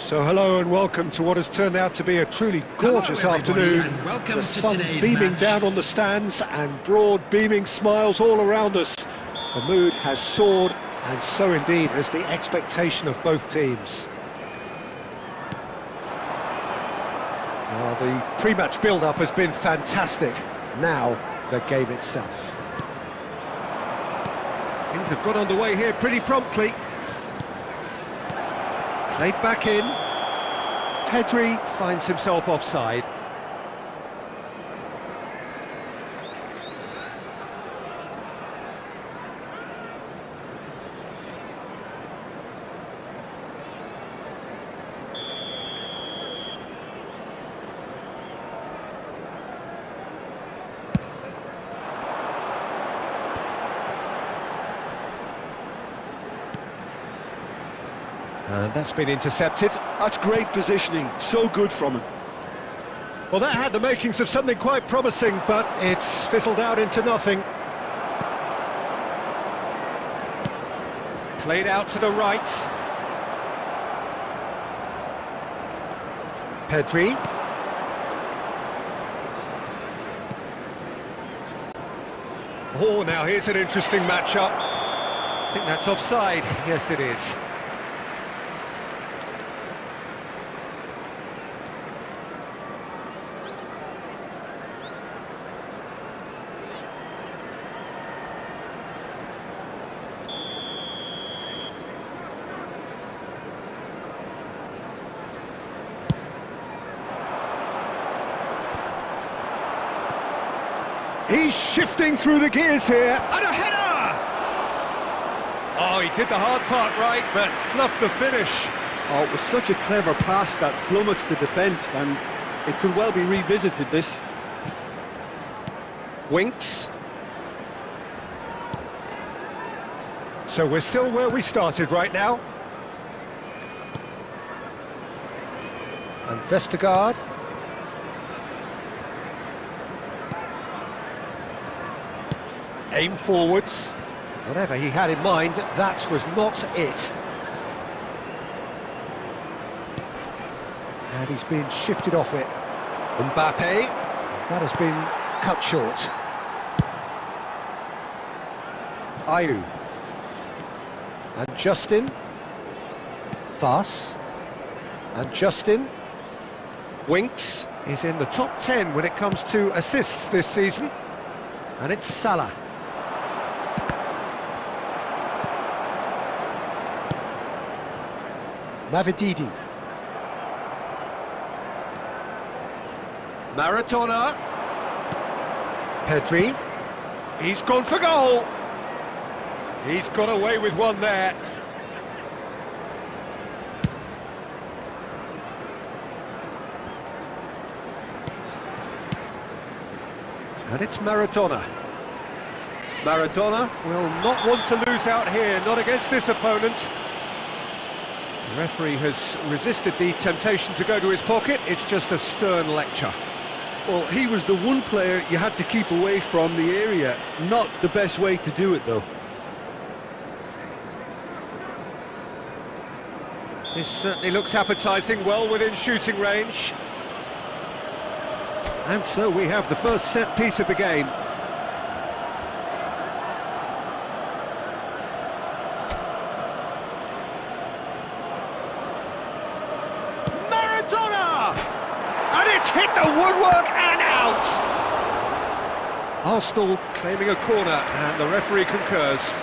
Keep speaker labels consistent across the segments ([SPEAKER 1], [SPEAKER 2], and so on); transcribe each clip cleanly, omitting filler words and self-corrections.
[SPEAKER 1] So hello and welcome to what has turned out to be a truly gorgeous afternoon. The sun beaming down on the stands and broad beaming smiles all around us. The mood has soared, and so indeed has the expectation of both teams. Well, the pre-match build-up has been fantastic. Now, the game itself. Things have got underway here pretty promptly. Played back in. Pedri finds himself offside. And that's been intercepted.
[SPEAKER 2] That's great positioning, so good from him.
[SPEAKER 1] Well, that had the makings of something quite promising, but it's fizzled out into nothing. Played out to the right. Pedri. Oh, now here's an interesting matchup. I think that's offside. Yes, it is. He's shifting through the gears here, and a header! Oh, he did the hard part right, but fluffed the finish.
[SPEAKER 2] Oh, it was such a clever pass that flummoxed the defence, and it could well be revisited, this.
[SPEAKER 1] Winks. So we're still where we started right now. And Vestergaard. Aim forwards. Whatever he had in mind, that was not it. And he's been shifted off it. Mbappe. That has been cut short. Ayew. And Justin. Vass. And Justin. Winks is in the top 10 when it comes to assists this season. And it's Salah. Mavididi. Maradona. Pedri. He's gone for goal. He's got away with one there. And it's Maradona. Maradona will not want to lose out here, not against this opponent. The referee has resisted the temptation to go to his pocket. It's just a stern lecture.
[SPEAKER 2] Well, he was the one player you had to keep away from the area. Not the best way to do it, though.
[SPEAKER 1] This certainly looks appetising, well within shooting range. And so we have the first set piece of the game. And it's hit the woodwork and out! Arsenal claiming a corner, and the referee concurs.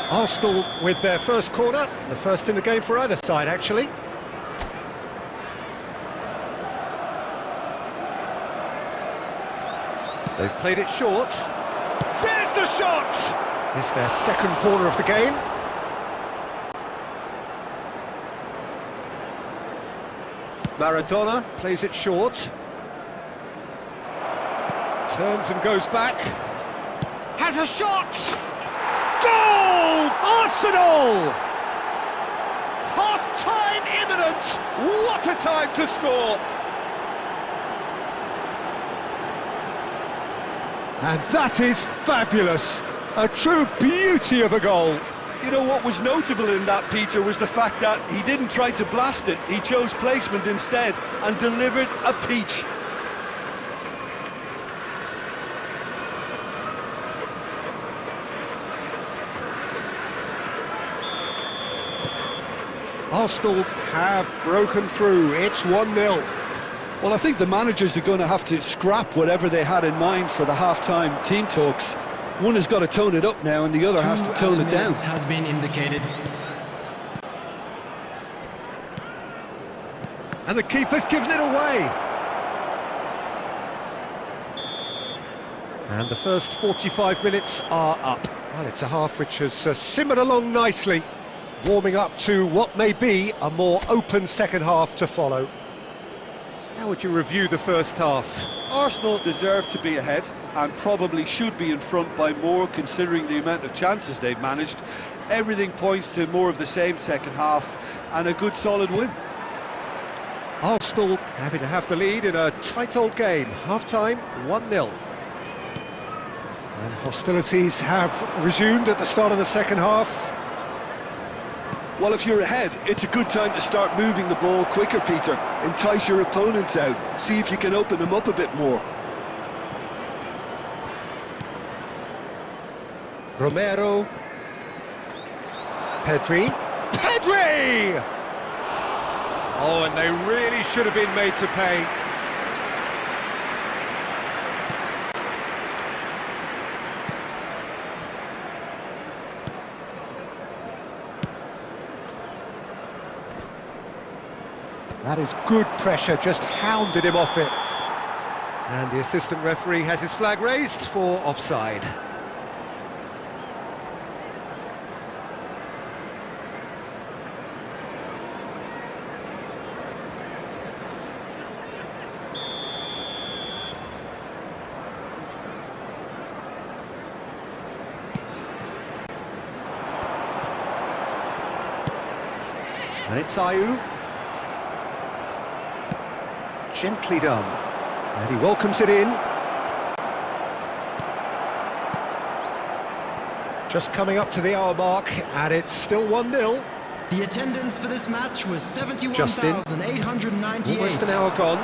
[SPEAKER 1] Arsenal with their first corner, the first in the game for either side, actually. They've played it short. There's the shot! It's their second corner of the game. Maradona plays it short. Turns and goes back. Has a shot! Goal! Arsenal! Time imminent! What a time to score! And that is fabulous! A true beauty of a goal!
[SPEAKER 2] You know what was notable in that, Peter, was the fact that he didn't try to blast it. He chose placement instead and delivered a peach.
[SPEAKER 1] Arsenal have broken through. It's 1-0.
[SPEAKER 2] Well, I think the managers are going to have to scrap whatever they had in mind for the half-time team talks. One has got to tone it up now and the other has to tone it down.
[SPEAKER 3] Has been indicated.
[SPEAKER 1] And the keeper's given it away. And the first 45 minutes are up. Well, it's a half which has simmered along nicely, warming up to what may be a more open second half to follow. How would you review the first half?
[SPEAKER 2] Arsenal deserve to be ahead and probably should be in front by more, considering the amount of chances they've managed. Everything points to more of the same second half and a good solid win.
[SPEAKER 1] Arsenal having to have the lead in a tight old game. Half-time, 1-0. And hostilities have resumed at the start of the second half.
[SPEAKER 2] Well, if you're ahead, it's a good time to start moving the ball quicker, Peter. Entice your opponents out. See if you can open them up a bit more.
[SPEAKER 1] Romero. Pedri. Pedri! Oh, and they really should have been made to pay. That is good pressure, just hounded him off it. And the assistant referee has his flag raised for offside. And it's Ayew. Gently done. And he welcomes it in. Just coming up to the hour mark, and it's still 1-0.
[SPEAKER 3] The attendance for this match was 71,898.
[SPEAKER 1] Almost an hour gone.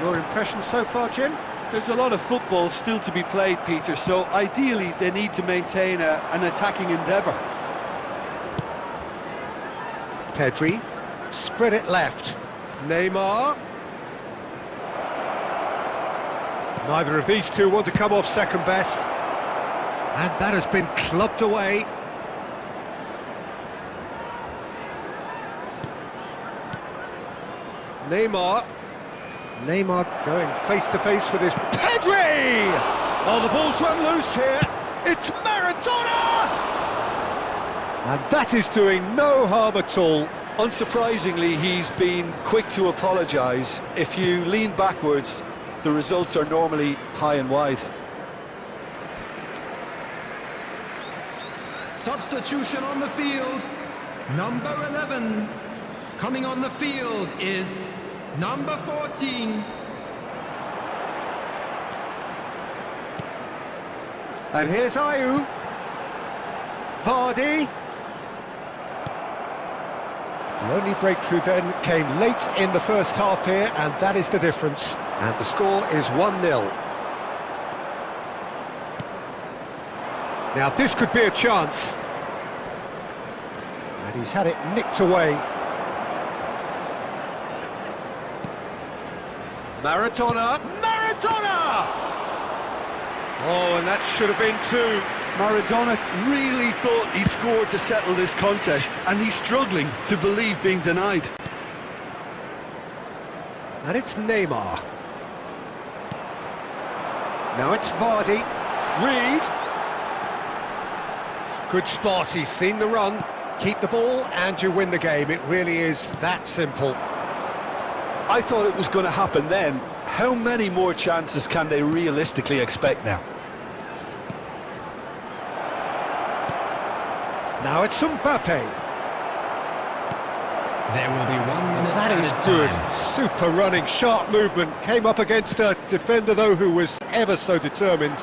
[SPEAKER 1] Your impressions so far, Jim?
[SPEAKER 2] There's a lot of football still to be played, Peter, so ideally they need to maintain an attacking endeavour.
[SPEAKER 1] Pedri, spread it left. Neymar. Neither of these two want to come off second best. And that has been clubbed away. Neymar. Neymar going face-to-face with his... Pedri! Oh, the ball's run loose here. It's Maradona! And that is doing no harm at all.
[SPEAKER 2] Unsurprisingly, he's been quick to apologise. If you lean backwards, the results are normally high and wide.
[SPEAKER 3] Substitution on the field. Number 11. Coming on the field is number 14.
[SPEAKER 1] And here's Ayew. Vardy. The only breakthrough then came late in the first half here, and that is the difference. And the score is 1-0. Now this could be a chance. And he's had it nicked away. Maradona! Maradona! Oh, and that should have been two.
[SPEAKER 2] Maradona really thought he'd scored to settle this contest, and he's struggling to believe being denied.
[SPEAKER 1] And it's Neymar. Now it's Vardy. Reed. Good spot, he's seen the run. Keep the ball and you win the game. It really is that simple.
[SPEAKER 2] I thought it was going to happen then. How many more chances can they realistically expect now?
[SPEAKER 1] Now it's Mbappe.
[SPEAKER 3] There will be 1 minute
[SPEAKER 1] That is
[SPEAKER 3] added
[SPEAKER 1] good.
[SPEAKER 3] time.
[SPEAKER 1] Super running, sharp movement. Came up against a defender, though, who was ever so determined.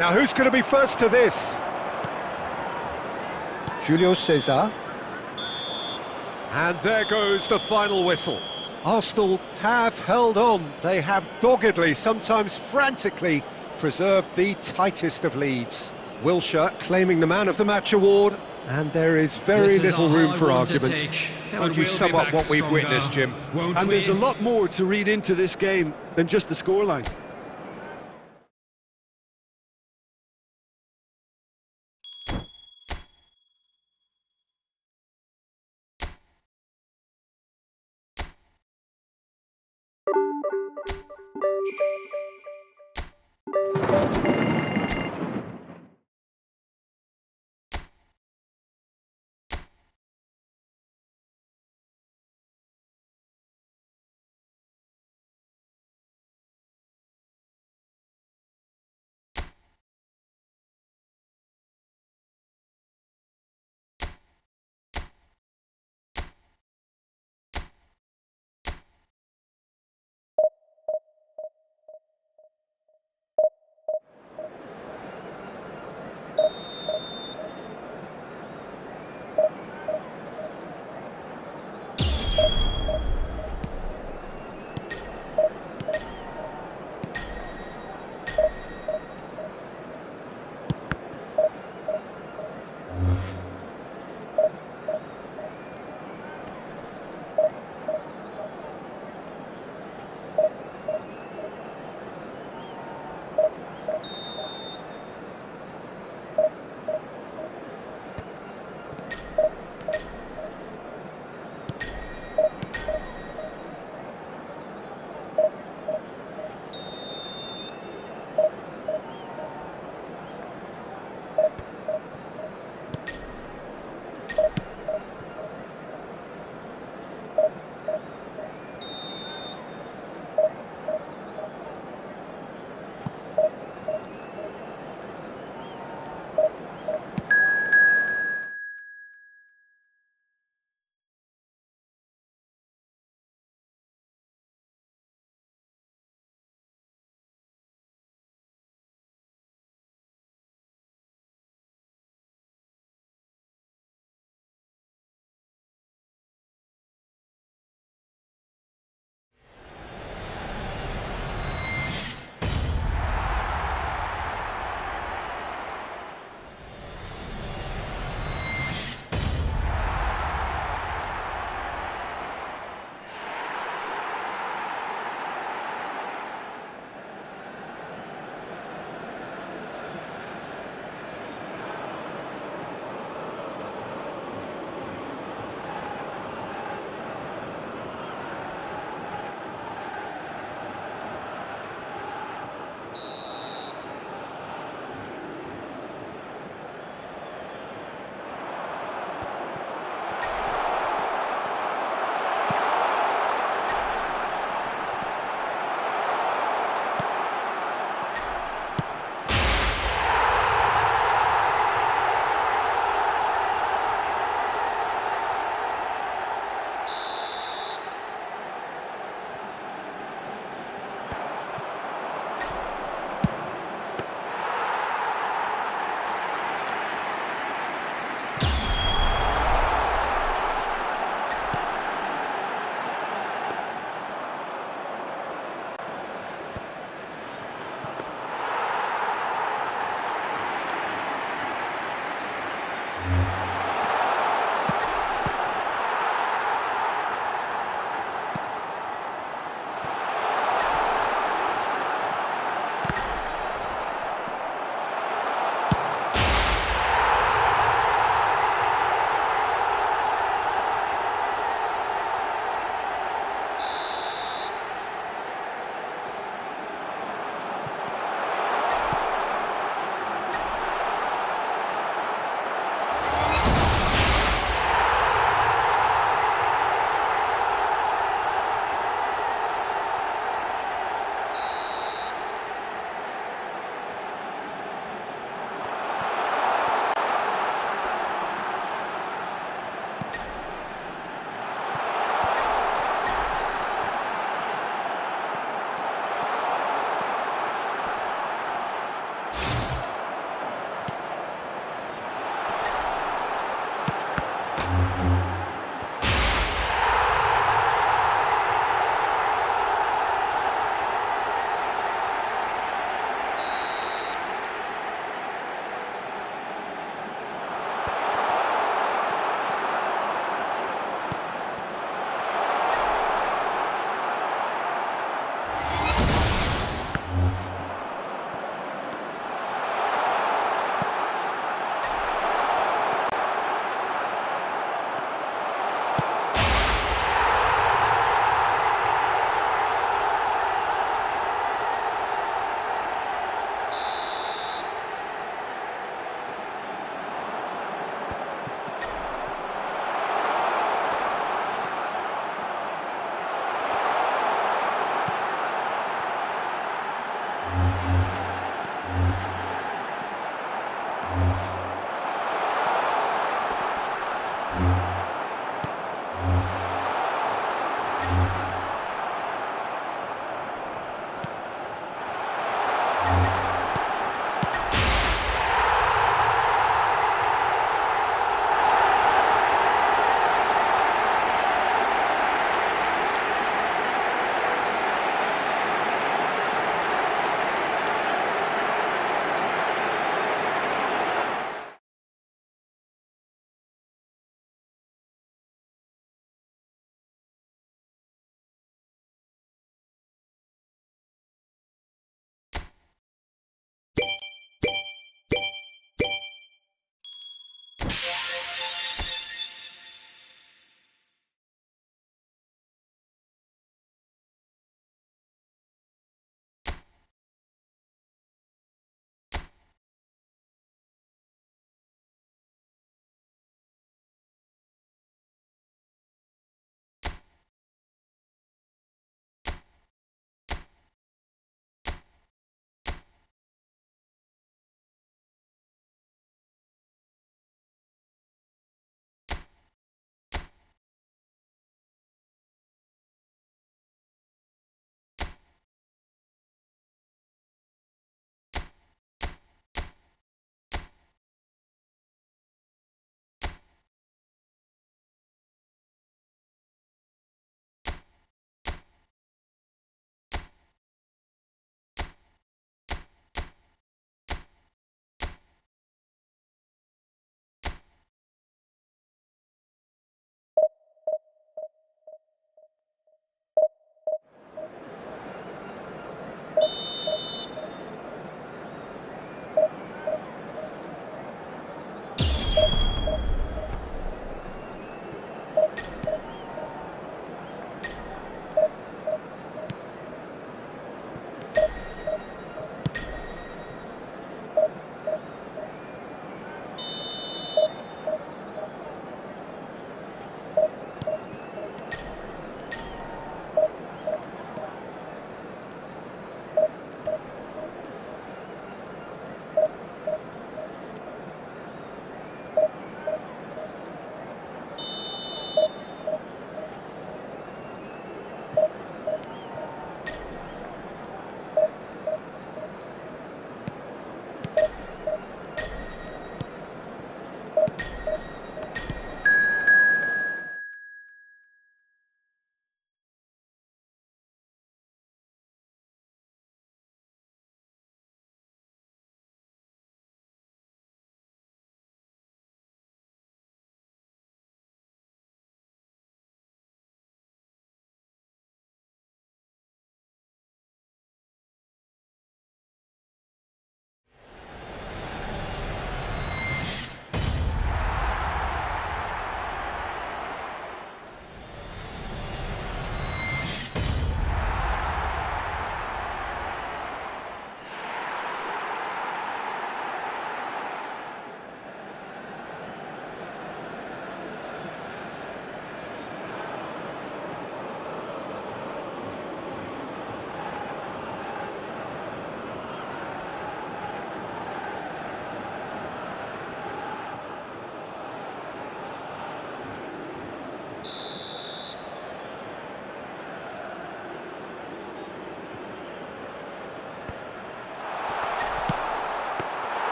[SPEAKER 1] Now, who's going to be first to this? Julio Cesar. And there goes the final whistle. Arsenal have held on. They have doggedly, sometimes frantically, preserved the tightest of leads. Wilshere claiming the Man of the Match award, and there is very little room for argument. How would you sum up what we've witnessed, Jim?
[SPEAKER 2] And there's a lot more to read into this game than just the scoreline.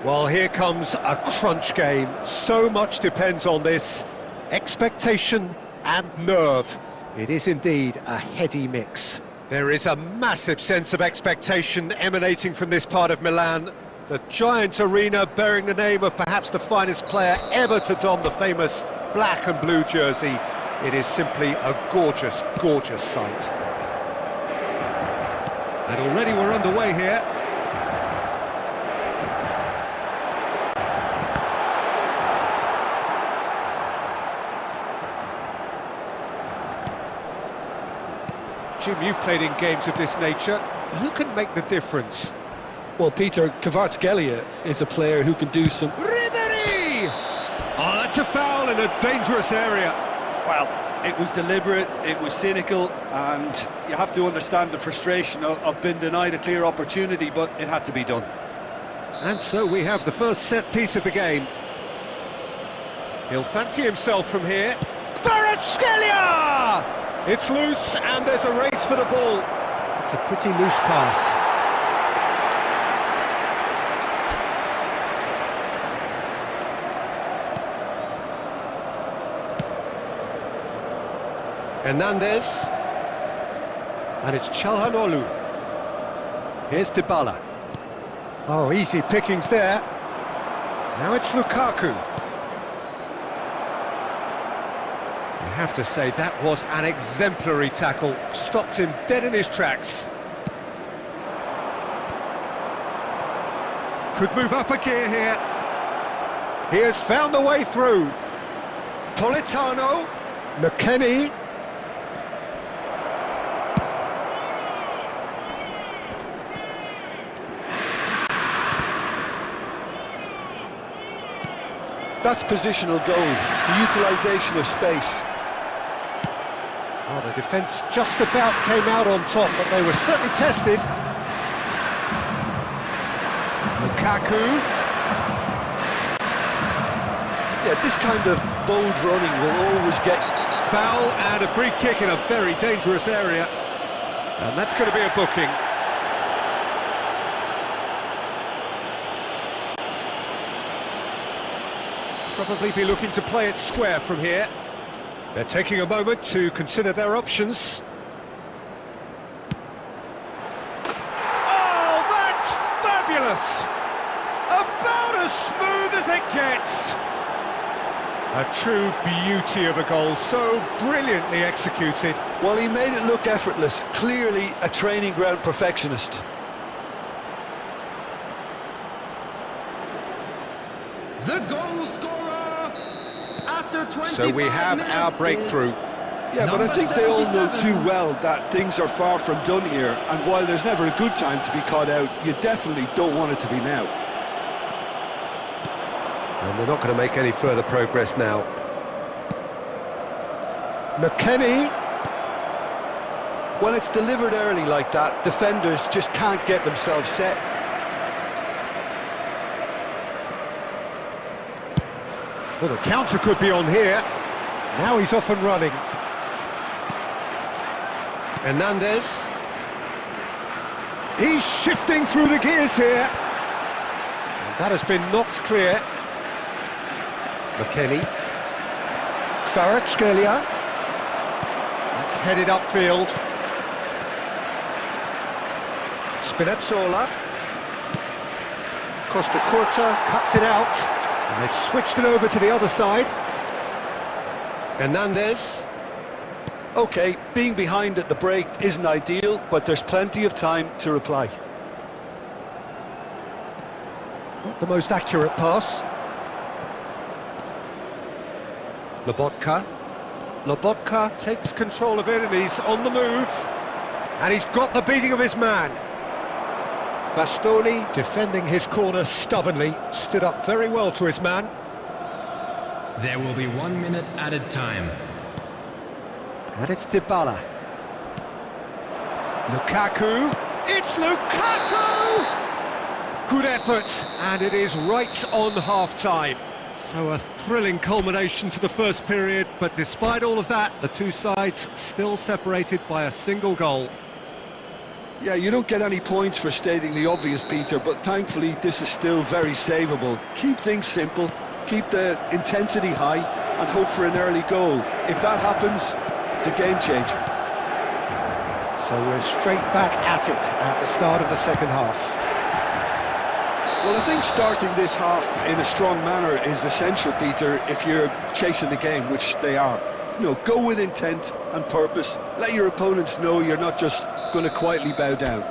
[SPEAKER 1] Well, here comes a crunch game. So much depends on this. Expectation and nerve. It is indeed a heady mix. There is a massive sense of expectation emanating from this part of Milan. The giant arena bearing the name of perhaps the finest player ever to don the famous black and blue jersey. It is simply a gorgeous, gorgeous sight. And already we're underway here. Jim, you've played in games of this nature. Who can make the difference?
[SPEAKER 2] Well, Peter, Kvaratskhelia is a player who can do some...
[SPEAKER 1] Ribery! Oh, that's a foul in a dangerous area.
[SPEAKER 2] Well, it was deliberate, it was cynical, and you have to understand the frustration of being denied a clear opportunity, but it had to be done.
[SPEAKER 1] And so we have the first set piece of the game. He'll fancy himself from here. Kvaratskhelia! It's loose, and there's a race for the ball. It's a pretty loose pass. Fernandes. And it's Çalhanoğlu. Here's Dybala. Oh, easy pickings there. Now it's Lukaku. I have to say that was an exemplary tackle, stopped him dead in his tracks. Could move up a gear here. He has found the way through. Politano, McKennie.
[SPEAKER 2] That's positional goal, the utilisation of space.
[SPEAKER 1] What a The defence just about came out on top, but they were certainly tested. Lukaku.
[SPEAKER 2] Yeah, this kind of bold running will always get...
[SPEAKER 1] Foul and a free kick in a very dangerous area. And that's going to be a booking. Probably be looking to play it square from here. They're taking a moment to consider their options. Oh, that's fabulous! About as smooth as it gets! A true beauty of a goal, so brilliantly executed.
[SPEAKER 2] Well, he made it look effortless, clearly a training ground perfectionist.
[SPEAKER 3] The goal scorer after 25
[SPEAKER 1] So we have our breakthrough.
[SPEAKER 2] Yeah, but I think they all know too well that things are far from done here, and while there's never a good time to be caught out, you definitely don't want it to be now.
[SPEAKER 1] And they're not going to make any further progress now. McKennie.
[SPEAKER 2] When it's delivered early like that, defenders just can't get themselves set.
[SPEAKER 1] Well, the counter could be on here. Now he's off and running. Fernandes. He's shifting through the gears here. And that has been knocked clear. McKennie. Kvaratskhelia. That's headed upfield. Spinazzola. Costa Curta cuts it out. And they've switched it over to the other side. Fernandes.
[SPEAKER 2] Okay, being behind at the break isn't ideal, but there's plenty of time to reply.
[SPEAKER 1] Not the most accurate pass. Lobotka. Lobotka takes control of it and he's on the move. And he's got the beating of his man. Bastoni, defending his corner stubbornly, stood up very well to his man.
[SPEAKER 3] There will be 1 minute added time.
[SPEAKER 1] And it's Dybala. Lukaku. It's Lukaku! Good effort, and it is right on half-time. So a thrilling culmination to the first period, but despite all of that, the two sides still separated by a single goal.
[SPEAKER 2] Yeah, you don't get any points for stating the obvious, Peter, but thankfully this is still very savable. Keep things simple, keep the intensity high, and hope for an early goal. If that happens, it's a game changer.
[SPEAKER 1] So we're straight back at it at the start of the second half.
[SPEAKER 2] Well, I think starting this half in a strong manner is essential, Peter, if you're chasing the game, which they are. You know, go with intent and purpose. Let your opponents know you're not just going to quietly bow down.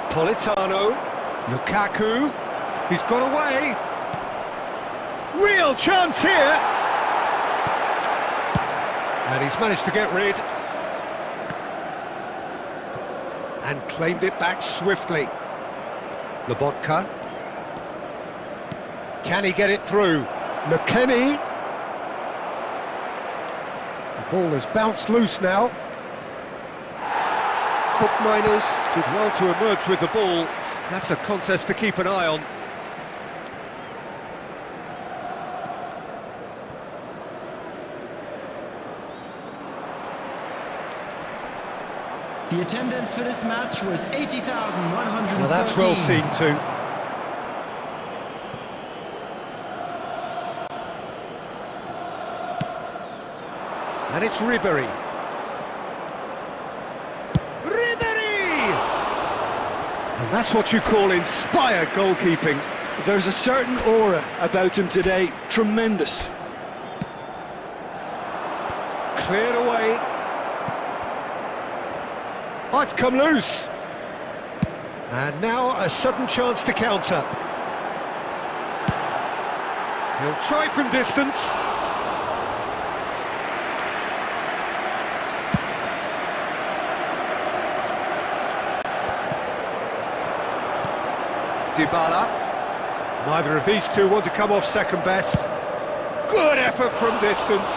[SPEAKER 1] Politano. Lukaku. He's got away. Real chance here. And he's managed to get rid. And claimed it back swiftly. Lobotka. Can he get it through? McKennie. The ball has bounced loose now. Cook Miners did well to emerge with the ball. That's a contest to keep an eye on.
[SPEAKER 3] The attendance for this match was 80,113.
[SPEAKER 1] Well, that's well seen too. And it's Ribéry. Ribéry! And that's what you call inspired goalkeeping.
[SPEAKER 2] There's a certain aura about him today. Tremendous.
[SPEAKER 1] Cleared away. Oh, it's come loose. And now a sudden chance to counter. He'll try from distance. Dybala. Neither of these two want to come off second best. Good effort from distance.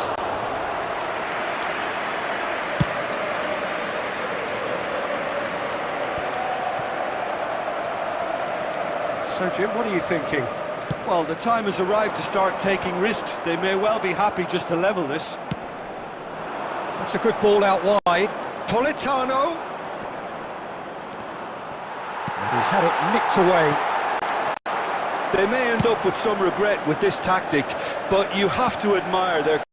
[SPEAKER 1] So, Jim, what are you thinking?
[SPEAKER 2] Well, the time has arrived to start taking risks. They may well be happy just to level this.
[SPEAKER 1] That's a good ball out wide. Politano. And he's had it nicked away.
[SPEAKER 2] They may end up with some regret with this tactic, but you have to admire their...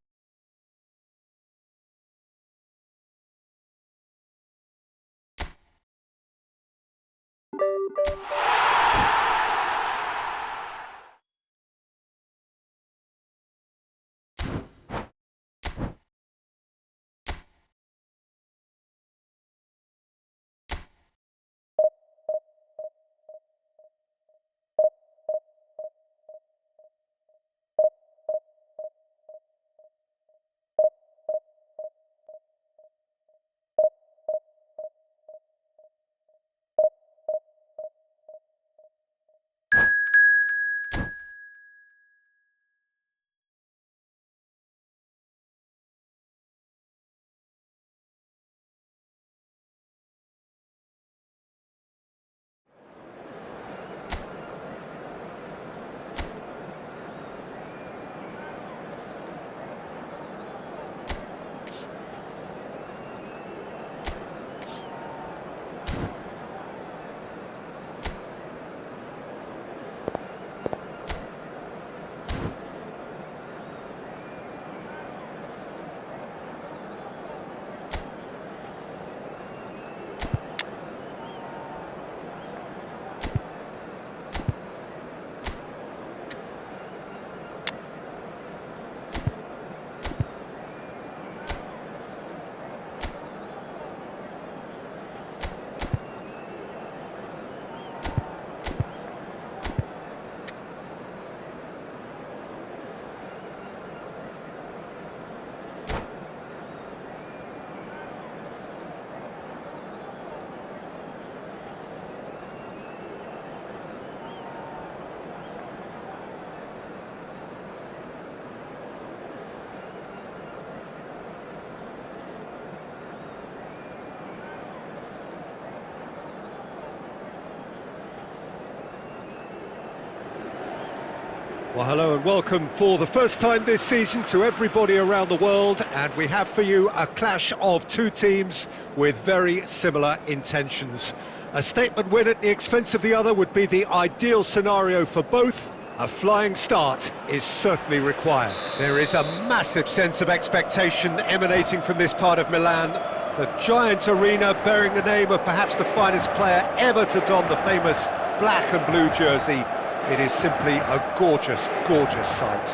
[SPEAKER 1] Well, hello and welcome for the first time this season to everybody around the world, and we have for you a clash of two teams with very similar intentions. A statement win at the expense of the other would be the ideal scenario for both. A flying start is certainly required. There is a massive sense of expectation emanating from this part of Milan. The giant arena bearing the name of perhaps the finest player ever to don the famous black and blue jersey. It is simply a gorgeous, gorgeous sight.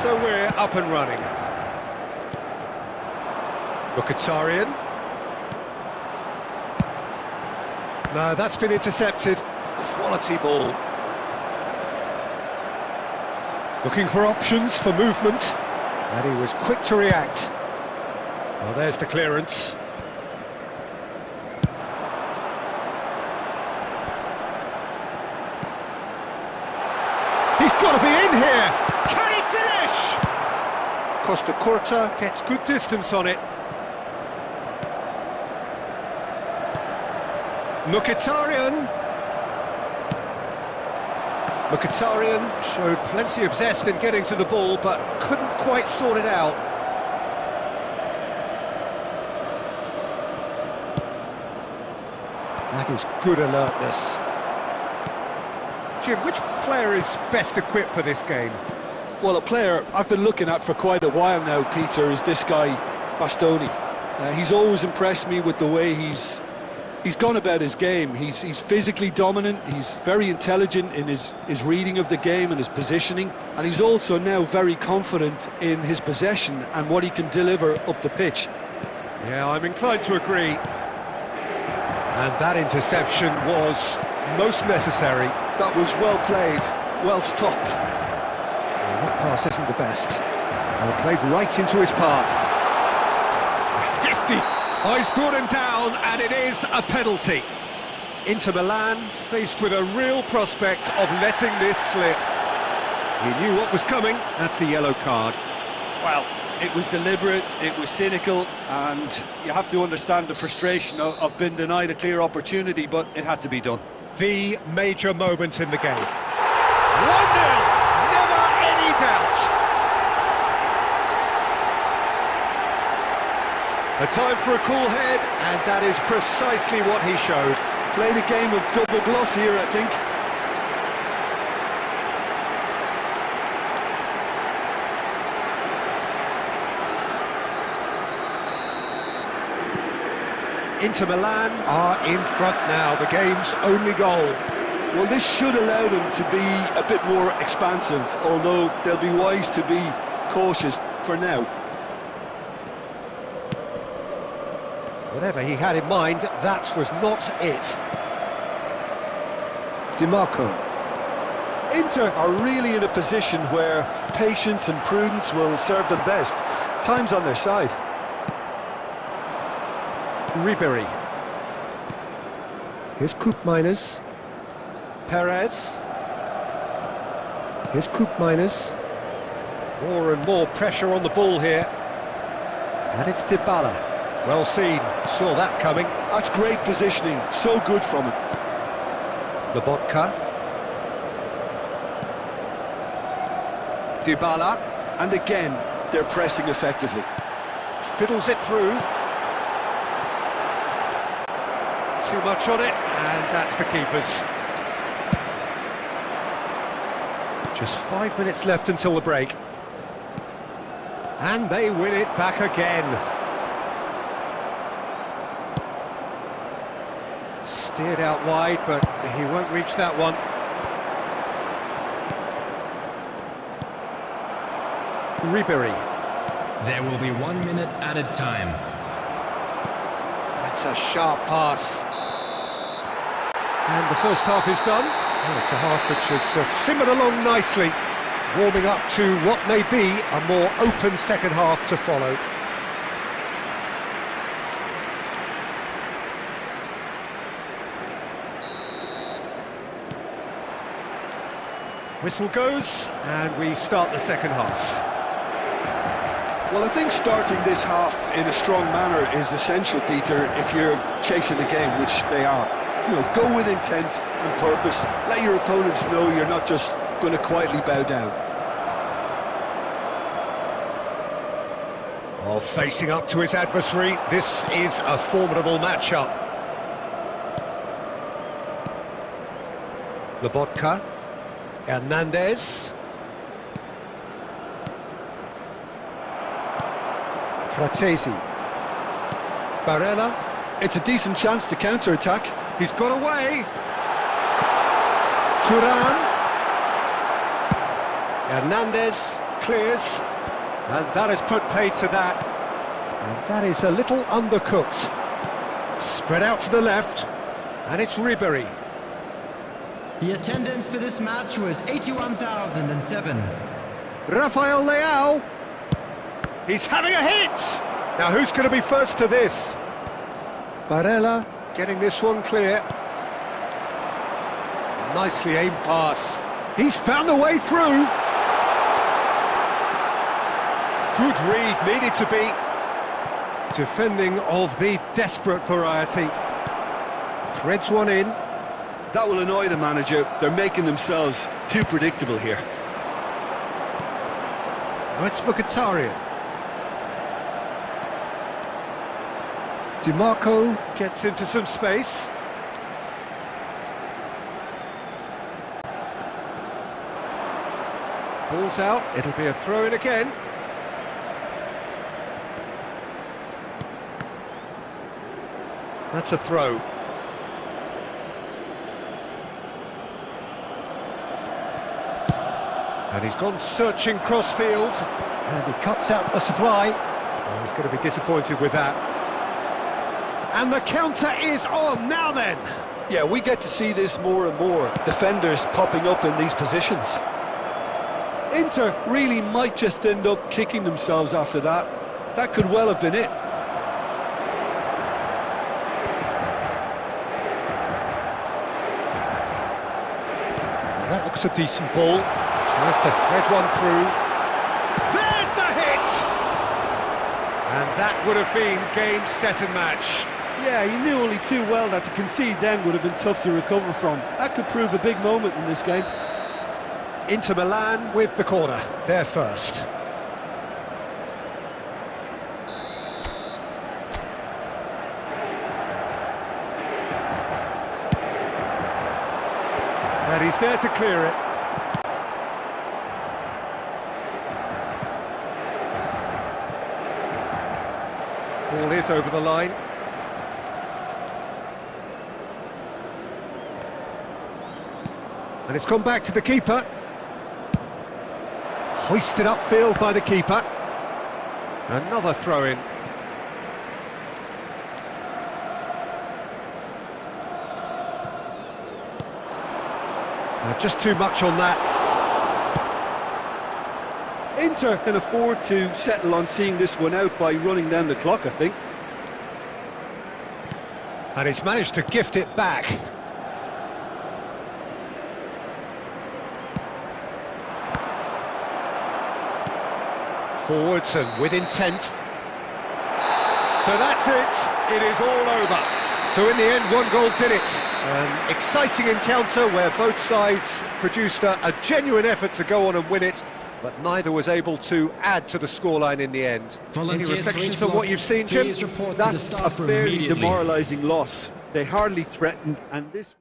[SPEAKER 1] So we're up and running. Mkhitaryan. No, that's been intercepted. Quality ball. Looking for options for movement. And he was quick to react. Well, there's the clearance. He's got to be in here! Can he finish? Costa Curta gets good distance on it. Mkhitaryan. Mkhitaryan showed plenty of zest in getting to the ball, but couldn't quite sort it out. That is good alertness. Jim, which player is best equipped for this game?
[SPEAKER 2] Well, a player I've been looking at for quite a while now, Peter, is this guy, Bastoni. He's always impressed me with the way he's gone about his game. He's physically dominant, he's very intelligent in his reading of the game and his positioning, and he's also now very confident in his possession and what he can deliver up the pitch.
[SPEAKER 1] Yeah, I'm inclined to agree. And that interception was most necessary.
[SPEAKER 2] That was well played, well stopped.
[SPEAKER 1] Well, that pass isn't the best. And played right into his path. Hefty! Oh, he's brought him down, and it is a penalty. Inter Milan faced with a real prospect of letting this slip. He knew what was coming, that's a yellow card.
[SPEAKER 2] Well, it was deliberate, it was cynical, and you have to understand the frustration of being denied a clear opportunity, but it had to be done.
[SPEAKER 1] The major moment in the game. 1-0, never any doubt. A time for a cool head, and that is precisely what he showed.
[SPEAKER 2] Played a game of double bluff here, I think.
[SPEAKER 1] Inter Milan are in front now, the game's only goal.
[SPEAKER 2] Well, this should allow them to be a bit more expansive, although they'll be wise to be cautious for now.
[SPEAKER 1] Whatever he had in mind, that was not it. DiMarco.
[SPEAKER 2] Inter are really in a position where patience and prudence will serve them best. Time's on their side.
[SPEAKER 1] Ribery. Here's Koopmeiners. Perez. Here's Koopmeiners. More and more pressure on the ball here. And it's Dybala. Well seen, saw that coming.
[SPEAKER 2] That's great positioning, so good from him.
[SPEAKER 1] Lobotka. Dybala.
[SPEAKER 2] And again, they're pressing effectively.
[SPEAKER 1] Fiddles it through. Too much on it, and that's the keeper's. Just 5 minutes left until the break. And they win it back again. Steered out wide, but he won't reach that one. Ribery.
[SPEAKER 3] There will be 1 minute added time.
[SPEAKER 1] That's a sharp pass. And the first half is done. Well, it's a half which has simmered along nicely, warming up to what may be a more open second half to follow. Whistle goes, and we start the second half.
[SPEAKER 2] Well, I think starting this half in a strong manner is essential, Peter, if you're chasing the game, which they are. You know, go with intent and purpose. Let your opponents know you're not just going to quietly bow down.
[SPEAKER 1] Oh, facing up to his adversary, this is a formidable matchup. Lobotka. Fernandes. Fratesi. Barella.
[SPEAKER 2] It's a decent chance to counter-attack.
[SPEAKER 1] He's got away. Turan. Fernandes clears. And that has put paid to that. And that is a little undercooked. Spread out to the left. And it's Ribery.
[SPEAKER 3] The attendance for this match was 81,007.
[SPEAKER 1] Rafael Leao. He's having a hit! Now who's going to be first to this? Barella getting this one clear. Nicely aimed pass. He's found a way through. Good read, needed to be. Defending of the desperate variety. Threads one in.
[SPEAKER 2] That will annoy the manager. They're making themselves too predictable here.
[SPEAKER 1] Oh, it's Mkhitaryan. DiMarco gets into some space. Ball's out, it'll be a throw-in again. That's a throw. And he's gone searching cross-field, and he cuts out the supply. Oh, he's going to be disappointed with that. And the counter is on, now then!
[SPEAKER 2] Yeah, we get to see this more and more, defenders popping up in these positions. Inter really might just end up kicking themselves after that. That could well have been it. that's a decent ball.
[SPEAKER 1] Tries to thread one through. There's the hit! And that would have been game, set and match.
[SPEAKER 2] Yeah, he knew only too well that to concede then would have been tough to recover from. That could prove a big moment in this game.
[SPEAKER 1] Inter Milan with the corner, they're first. And he's there to clear it. Ball is over the line. And it's come back to the keeper. Hoisted upfield by the keeper. Another throw-in. Just too much on that.
[SPEAKER 2] Inter can afford to settle on seeing this one out by running down the clock, I think.
[SPEAKER 1] And he's managed to gift it back. Forwards and with intent. So that's it. It is all over. So in the end, one goal did it. An exciting encounter where both sides produced a genuine effort to go on and win it, but neither was able to add to the scoreline in the end. Any reflections on what you've seen, Jim?
[SPEAKER 2] That's a fairly demoralising loss. They hardly threatened, and this...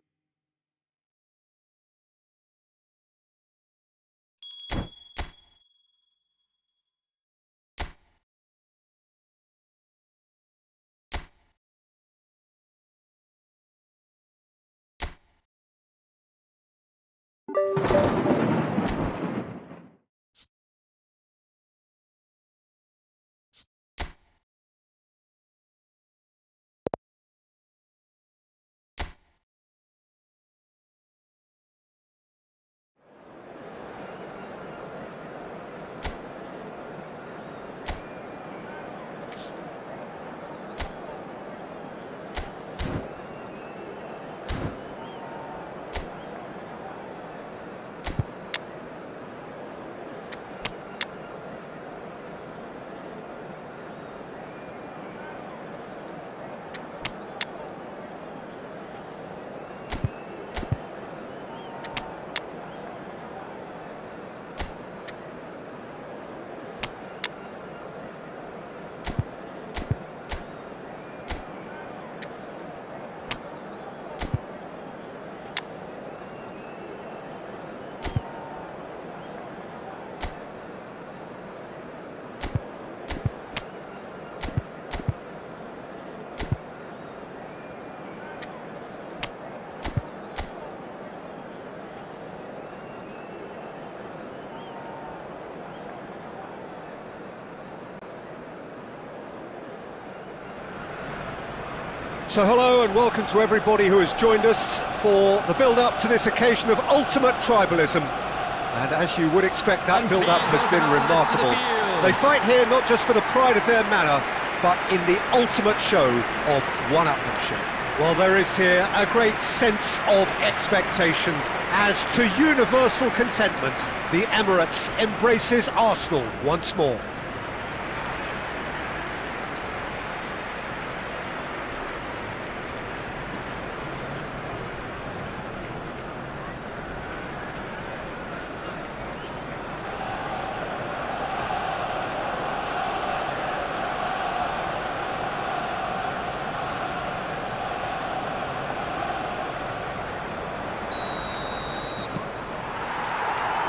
[SPEAKER 1] So hello and welcome to everybody who has joined us for the build-up to this occasion of ultimate tribalism. And as you would expect, that build-up has been remarkable. They fight here not just for the pride of their manor, but in the ultimate show of one-upmanship. Well, there is here a great sense of expectation as to universal contentment, the Emirates embraces Arsenal once more.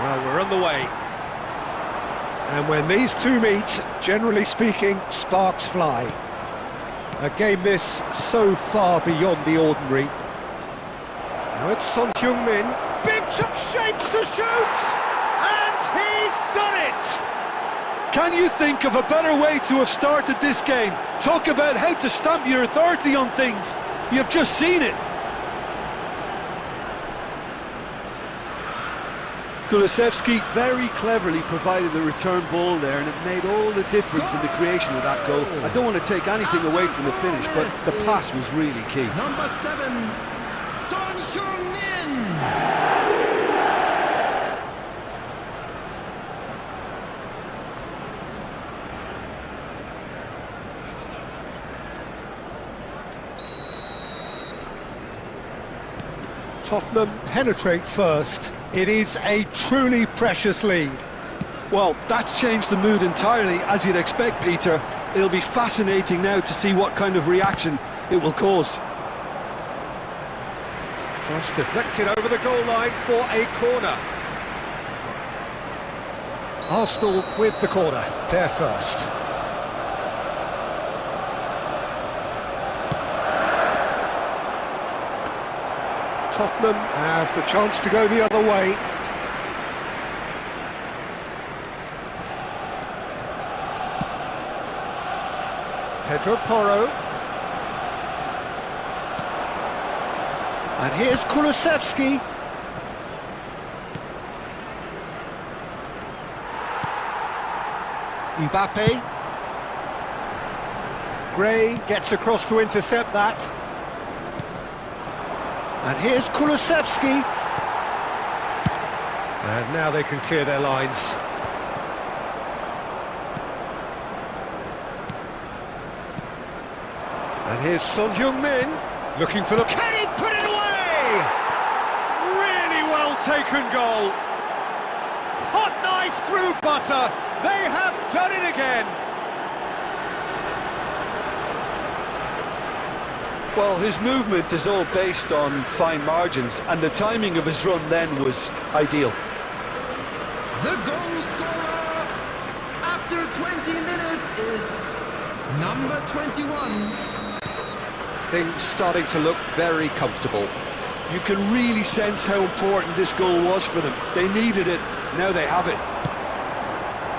[SPEAKER 1] Well, we're on the way. And when these two meet, generally speaking, sparks fly. A game this so far beyond the ordinary. Now it's Son Heung-min. Big shapes to shoot! And he's done it!
[SPEAKER 2] Can you think of a better way to have started this game? Talk about how to stamp your authority on things. You've just seen it. Kulusevski very cleverly provided the return ball there, and it made all the difference in the creation of that goal. I don't want to take anything away from the finish, but the pass was really key.
[SPEAKER 3] Number 7, Son Heung-min.
[SPEAKER 1] Tottenham penetrate first. It is a truly precious lead.
[SPEAKER 2] Well, that's changed the mood entirely, as you'd expect, Peter. It'll be fascinating now to see what kind of reaction it will cause.
[SPEAKER 1] Cross deflected over the goal line for a corner. Arsenal with the corner, they're first. Tottenham have the chance to go the other way. Pedro Porro. And here's Kulusevski. Mbappe. Gray gets across to intercept that. And here's Kulusevski. And now they can clear their lines. And here's Son Heung-min, looking for the... Can he put it away? Really well taken goal. Hot knife through butter. They have done it again.
[SPEAKER 2] Well, his movement is all based on fine margins, and the timing of his run then was ideal.
[SPEAKER 3] The goal scorer after 20 minutes is number 21.
[SPEAKER 1] Things starting to look very comfortable.
[SPEAKER 2] You can really sense how important this goal was for them. They needed it, now they have it.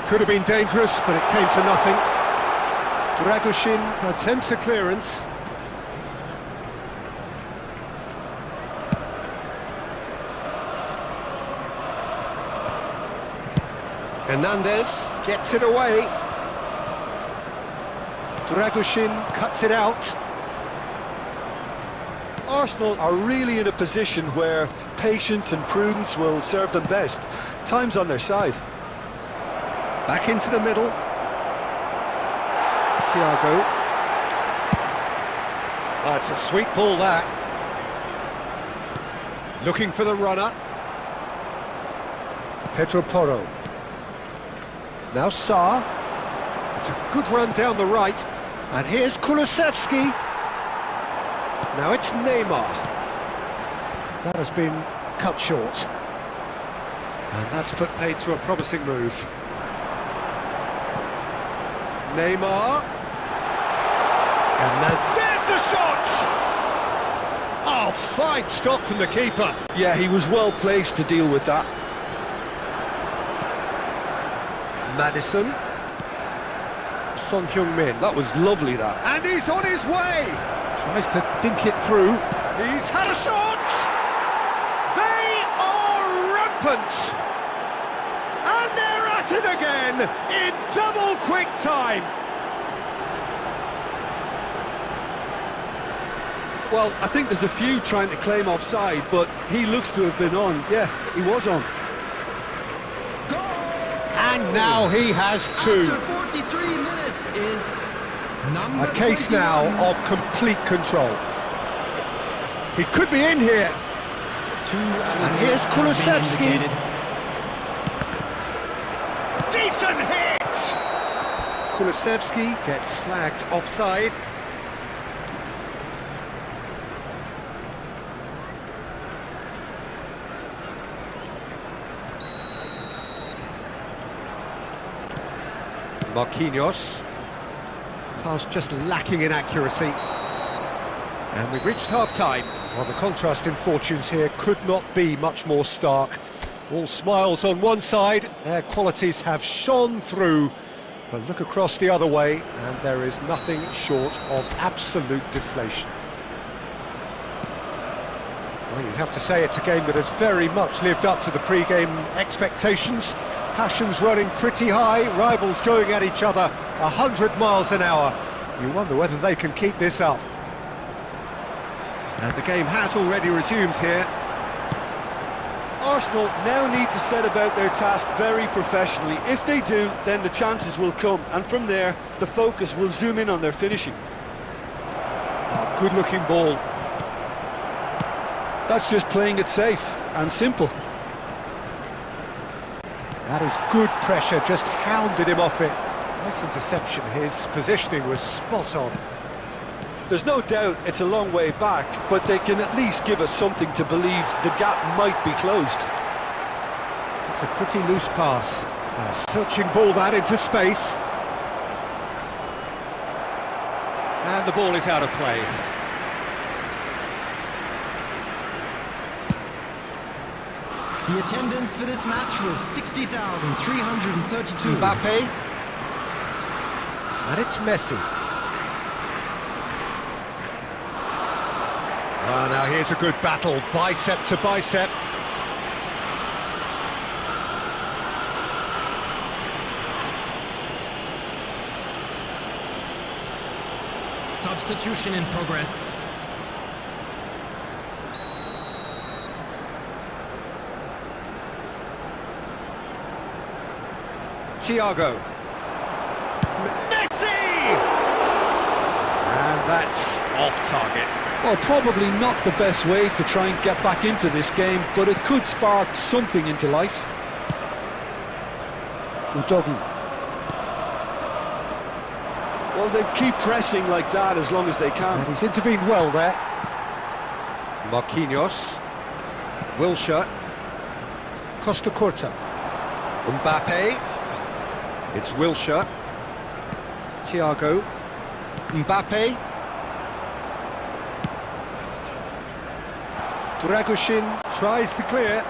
[SPEAKER 1] Could have been dangerous, but it came to nothing. Dragoshin attempts a clearance. Fernandes gets it away. Dragoshin cuts it out.
[SPEAKER 2] Arsenal are really in a position where patience and prudence will serve them best. Time's on their side.
[SPEAKER 1] Back into the middle. Thiago. Oh, it's a sweet ball, that. Looking for the runner. Pedro Porro. Now Sá. It's a good run down the right. And here's Kulusevski. Now it's Neymar. That has been cut short. And that's put paid to a promising move. Neymar. And then there's the shot! Oh, fine stop from the keeper.
[SPEAKER 2] Yeah, he was well placed to deal with that.
[SPEAKER 1] Maddison. Son Heung-min.
[SPEAKER 2] That was lovely, that.
[SPEAKER 1] And he's on his way! Tries to dink it through. He's had a shot! They are rampant! And they're at it again in double quick time!
[SPEAKER 2] Well, I think there's a few trying to claim offside, but he looks to have been on. Yeah, he was on.
[SPEAKER 1] And now he has two.
[SPEAKER 3] After 43 minutes is number
[SPEAKER 1] A case
[SPEAKER 3] 21.
[SPEAKER 1] now of complete control. He could be in here. And here's Kulusevski. Decent hit! Kulusevski gets flagged offside. Marquinhos. Pass just lacking in accuracy. And we've reached half-time. Well, the contrast in fortunes here could not be much more stark. All smiles on one side, their qualities have shone through. But look across the other way, and there is nothing short of absolute deflation. Well, you'd have to say it's a game that has very much lived up to the pre-game expectations. Passions running pretty high, rivals going at each other 100 miles an hour. You wonder whether they can keep this up. And the game has already resumed here.
[SPEAKER 2] Arsenal now need to set about their task very professionally. If they do, then the chances will come, and from there, the focus will zoom in on their finishing.
[SPEAKER 1] Oh, good-looking ball.
[SPEAKER 2] That's just playing it safe and simple.
[SPEAKER 1] That is good pressure, just hounded him off it. Nice interception, his positioning was spot on.
[SPEAKER 2] There's no doubt it's a long way back, but they can at least give us something to believe the gap might be closed.
[SPEAKER 1] It's a pretty loose pass. A searching ball that into space. And the ball is out of play.
[SPEAKER 3] The attendance for this match was 60,332.
[SPEAKER 1] Mbappe. And it's Messi. Oh, now here's a good battle, bicep to bicep.
[SPEAKER 3] Substitution in progress.
[SPEAKER 1] Thiago. Messi! And that's off target.
[SPEAKER 2] Well, probably not the best way to try and get back into this game, but it could spark something into life.
[SPEAKER 1] Udogi.
[SPEAKER 2] Well, they keep pressing like that as long as they can.
[SPEAKER 1] And he's intervened well there. Marquinhos. Wilshere. Costa Curta. Mbappe. It's Wilshere. Thiago. Mbappe. Dragushin tries to clear.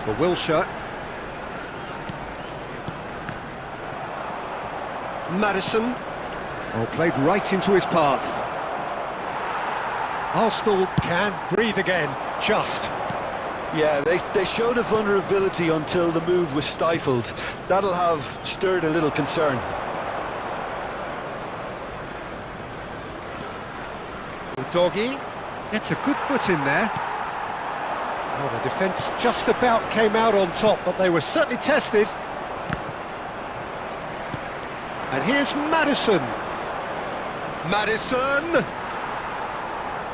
[SPEAKER 1] For Wilshere. Maddison. Oh, played right into his path. Arsenal can breathe again, just.
[SPEAKER 2] Yeah, they showed a vulnerability until the move was stifled. That'll have stirred a little concern.
[SPEAKER 1] Udogi gets a good foot in there. Oh, the defence just about came out on top, but they were certainly tested. And here's Maddison.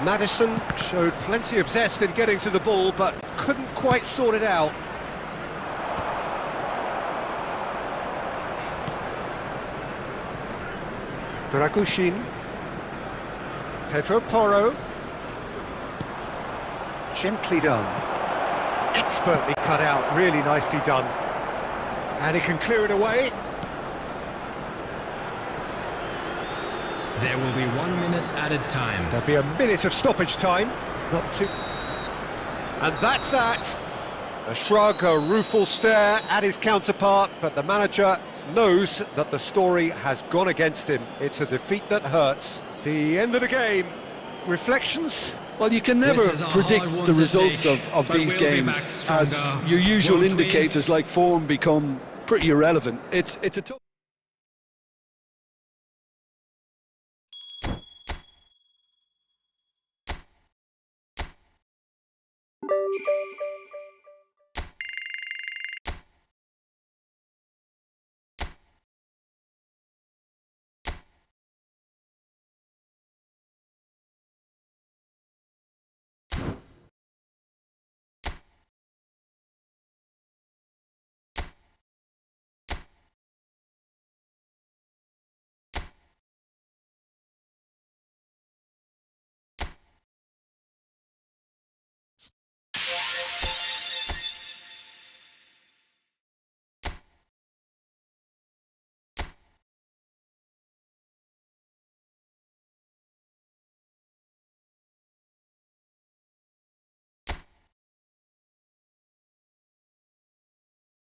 [SPEAKER 1] Maddison showed plenty of zest in getting to the ball, but couldn't quite sort it out. Dragushin. Pedro Porro. Gently done. Expertly cut out, really nicely done. And he can clear it away.
[SPEAKER 3] There will be 1 minute added time.
[SPEAKER 1] There'll be a minute of stoppage time, not two. And that's that. A shrug, a rueful stare at his counterpart, but the manager knows that the story has gone against him. It's a defeat that hurts. The end of the game. Reflections?
[SPEAKER 2] Well, you can never predict the results of these games, as your usual indicators like form become pretty irrelevant. It's a tough...